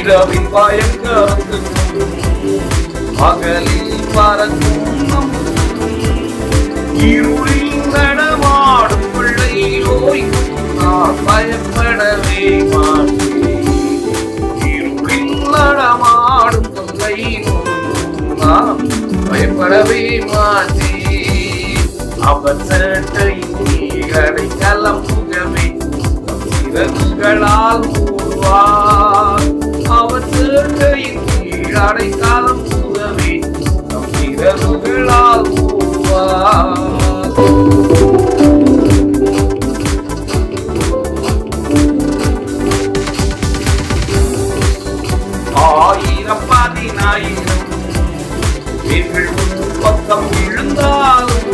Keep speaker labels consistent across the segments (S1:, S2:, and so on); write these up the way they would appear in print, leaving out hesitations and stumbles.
S1: இரவின் பயங்கரத்துக்கும் பகலில் பறக்கும் இருளில் நடமாடும் பிள்ளை நோய்க்கும் நான் பயப்படவே மாட்டேன். இருளில் நடமாடும் தொல்லை நோய்க்கும் நான் பயப்படவே மாட்டேன். அவர் சேட்டையின் நீரை கலம்புகவே சிறகுகளால் மூடுவார். அவர் சேட்டையின் நீரை கலம்புகவே சிறகுகளால் மூடுவார். ஆயிரம் பதினாயிரம் எங்கள் பக்கம் விழுந்தாலும்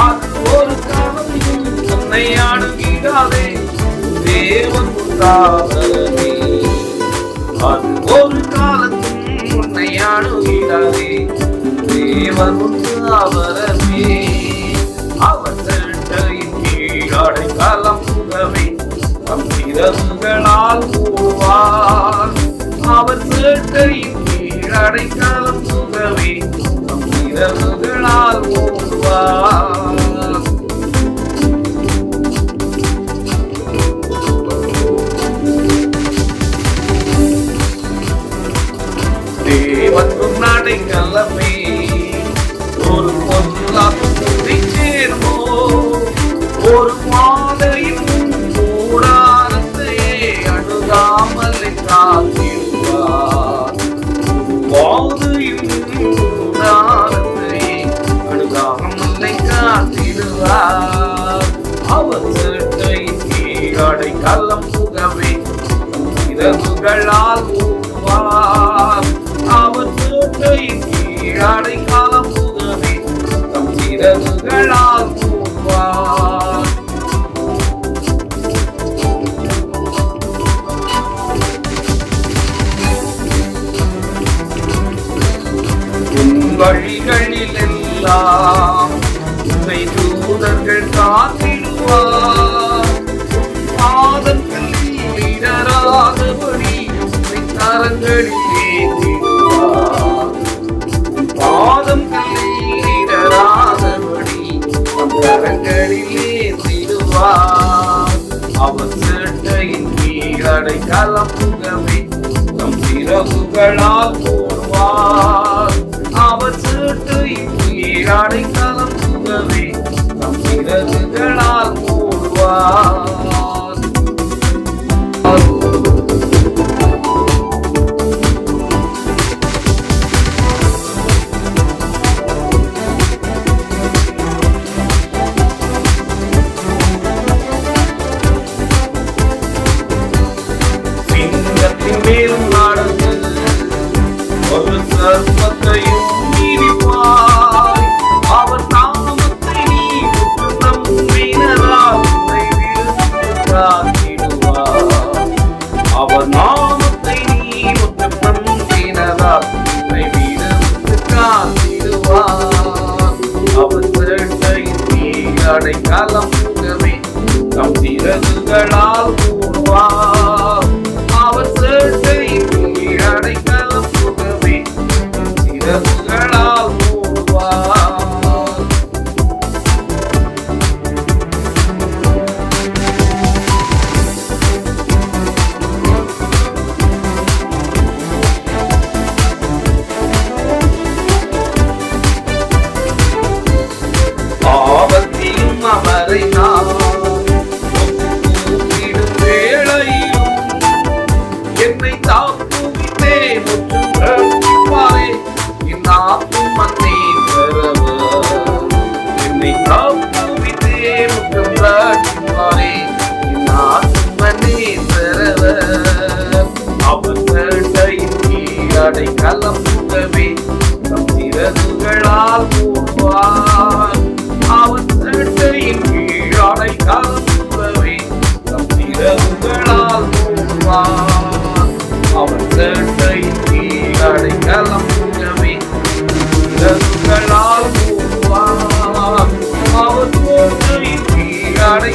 S1: அது ஒரு காலம் உன்னை அணுகிடாதே. தேவன் உண்டாவதே அது ஒரு காலத்தும் உன்னை அணுகிடாதே. தேவன் உண்டாவதே அவர் சேட்டையின் கீழடை கலம்புகவே தம் சிறகுகளால் மூடுவார். அவர் சேட்டையின் கீழடை கலம்புகவே தம் சிறகுகளால் மூடுவார். தேவனும் நடை கலமே ஒரு பொருளாக சேர்மோ. ஒரு மாதையும் கூடாரத்தையே அணுகாமல் காத்திடுவார். மாதையும் கூடாரத்தையே அணுகாமல் காத்திடுவார். அவர் சேட்டையின் கீழடை கலம்புகவே சிறகுகளால் மூடுவார். அவர் சேட்டையின் கீழடை கலம்புகவே தம் சிறகுகளால் மூடுவார். உன் வழிகளில் எல்லாம் உன்னை தூதர்கள் காத்திடுவார். பாதங்களில் இடராதபடி உன்னை கரங்களில் ஏற்றிடுவார். பாதங்களில் இடராதபடி கரங்களில் ஏற்றிடுவார். அவர் சேட்டையின் கீழடை கலம்புகவே தம் சிறகுகளால் மூடுவார். அவர் சேட்டையின் கீழடை கலம்புகவே தம் சிறகுகளால் மூடுவார். சிங்கத்தின் மேல் நடந்து ஒரு சர்ப்பத்தையும் மீறிப்பாய். அவர் நாமத்தை நீ நம்பினதால் உன்னை விடுவித்து காத்திடுவார். அவர் நாமத்தை நீ நம்பினதால் உன்னை விடுவித்து காத்திடுவார். அவர் சேட்டையின் கீழடை கலம்புகவே தம் சிறகுகளால் மூடுவார். அவர் சேட்டையின் கீழடை கலம்புகவே சிறகுகளால் மூடுவார். ஆபத்திலும் அவரை நான் கூப்பிடும் வேளையிலும் என்னை தாக்குவித்தே முற்றும் ரட்சிப்பாரே. என் ஆத்தும் மன்னே தரவர் என்னை தாக்குவித்தே முற்றும் ரட்சிப்பாரே. என் ஆத்தும் மன்னே தரவர் அவர் சேட்டையின் கீழடை கலம்புகவே தம் சிறகுகளால் மூடுவார். அவர் சேட்டையின் கீழடை கலம்புகவே தம் சிறகுகளால் மூடுவார். அவர் சேட்டையின் கீழடை கலம்புகவே சிறகுகளால் மூடுவார். அவர் சேட்டையின் கீழடை